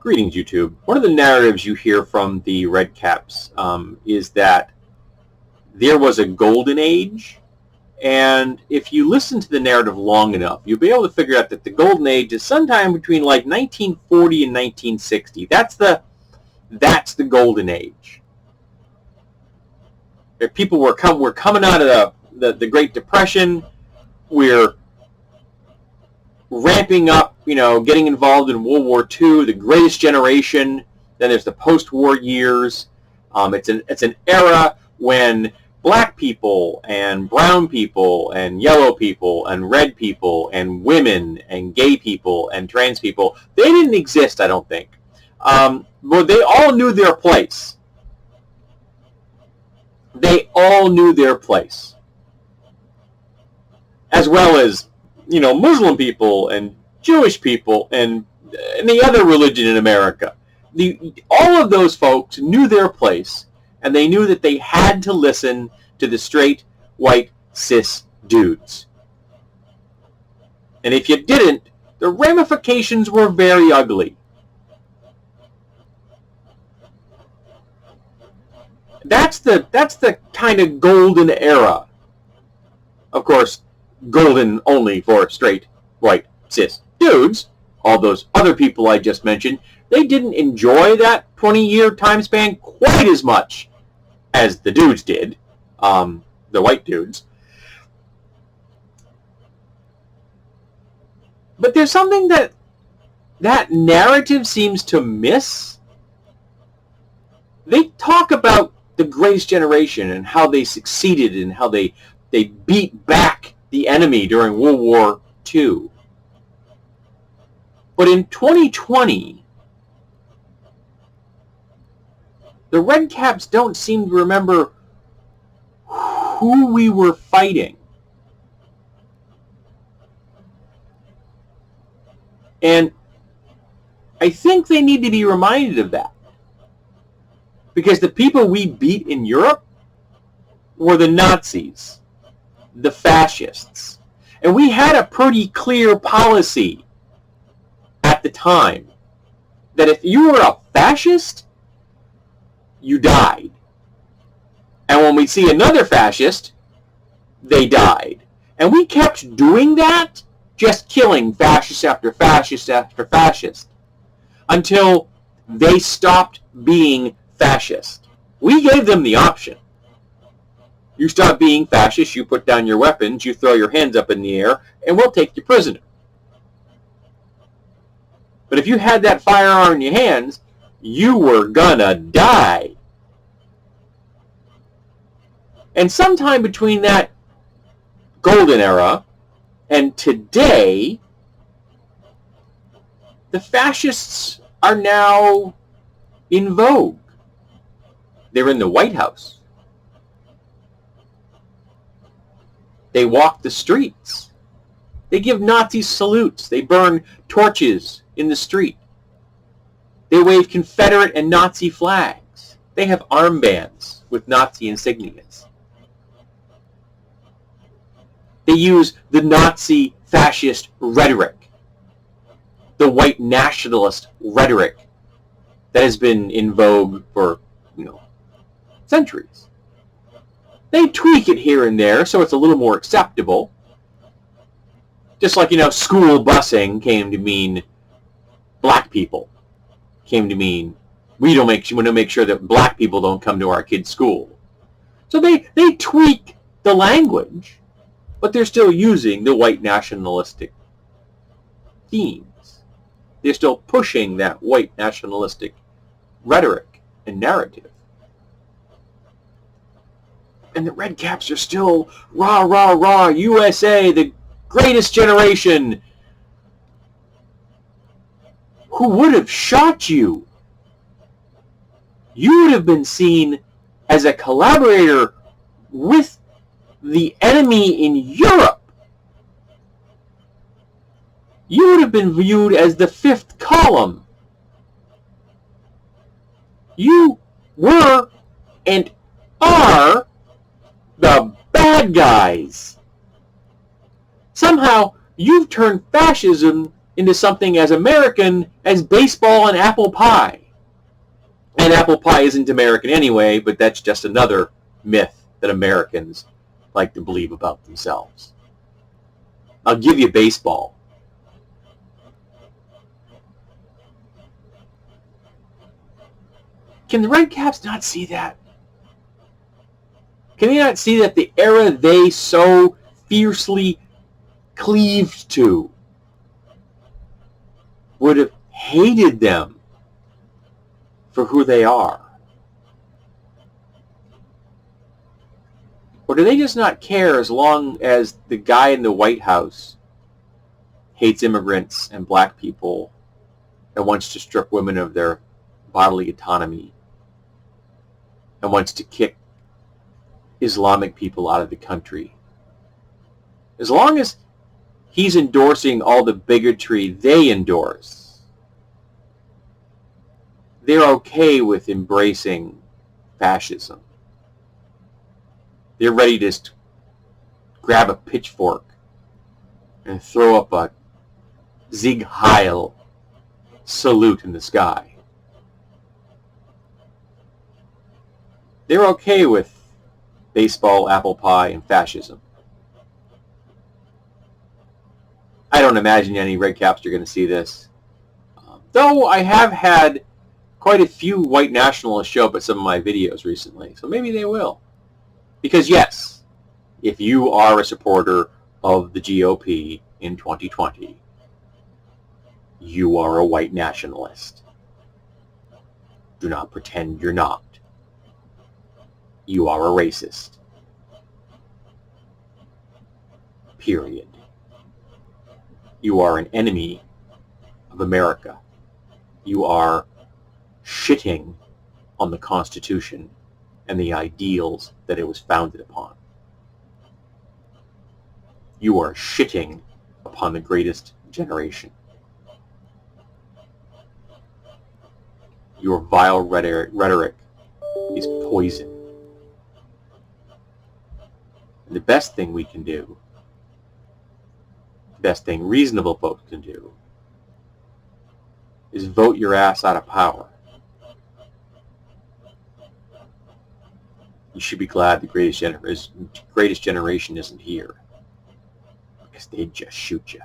Greetings, YouTube. One of the narratives you hear from the Red Caps is that there was a golden age, and if you listen to the narrative long enough, you'll be able to figure out that the golden age is sometime between like 1940 and 1960. That's the golden age. People were coming out of the Great Depression. We're ramping up, getting involved in World War II, the greatest generation. Then there's the post-war years. It's an era when black people and brown people and yellow people and red people and women and gay people and trans people, they didn't exist, I don't think. But they all knew their place. They all knew their place. As well as Muslim people and Jewish people and the other religion in America. All of those folks knew their place, and they knew that they had to listen to the straight, white, cis dudes. And if you didn't, the ramifications were very ugly. That's the kind of golden era. Of course, golden only for straight, white, cis dudes. All those other people I just mentioned, they didn't enjoy that 20-year time span quite as much as the dudes did, the white dudes. But there's something that narrative seems to miss. They talk about the greatest generation and how they succeeded and how they beat back the enemy during World War II. But in 2020, the Red Caps don't seem to remember who we were fighting. And I think they need to be reminded of that. Because the people we beat in Europe were the Nazis, the fascists. And we had a pretty clear policy at the time that if you were a fascist, you died. And when we see another fascist, they died. And we kept doing that, just killing fascist after fascist after fascist, until they stopped being fascist. We gave them the option. You stop being fascist, you put down your weapons, you throw your hands up in the air, and we'll take you prisoner. But if you had that firearm in your hands, you were gonna die. And sometime between that golden era and today, the fascists are now in vogue. They're in the White House. They walk the streets. They give Nazi salutes. They burn torches in the street. They wave Confederate and Nazi flags. They have armbands with Nazi insignias. They use the Nazi fascist rhetoric, the white nationalist rhetoric that has been in vogue for, centuries. They tweak it here and there so it's a little more acceptable. Just like, school busing came to mean black people. Came to mean we want to make sure that black people don't come to our kids' school. So they tweak the language, but they're still using the white nationalistic themes. They're still pushing that white nationalistic rhetoric and narrative. And the Red Caps are still rah, rah, rah, USA, the greatest generation. Who would have shot you? You would have been seen as a collaborator with the enemy in Europe. You would have been viewed as the fifth column. You were and are the bad guys. Somehow, you've turned fascism into something as American as baseball and apple pie. And apple pie isn't American anyway, but that's just another myth that Americans like to believe about themselves. I'll give you baseball. Can the Red Caps not see that? Can they not see that the era they so fiercely cleaved to would have hated them for who they are? Or do they just not care as long as the guy in the White House hates immigrants and black people and wants to strip women of their bodily autonomy and wants to kick Islamic people out of the country? As long as he's endorsing all the bigotry they endorse, they're okay with embracing fascism. They're ready to just grab a pitchfork and throw up a Sieg Heil salute in the sky. They're okay with baseball, apple pie, and fascism. I don't imagine any Red Caps are going to see this. Though I have had quite a few white nationalists show up at some of my videos recently, so maybe they will. Because yes, if you are a supporter of the GOP in 2020, you are a white nationalist. Do not pretend you're not. You are a racist. Period. You are an enemy of America. You are shitting on the Constitution and the ideals that it was founded upon. You are shitting upon the greatest generation. Your vile rhetoric is poison. And the best thing we can do, the best thing reasonable folks can do, is vote your ass out of power. You should be glad the greatest generation isn't here, because they'd just shoot you.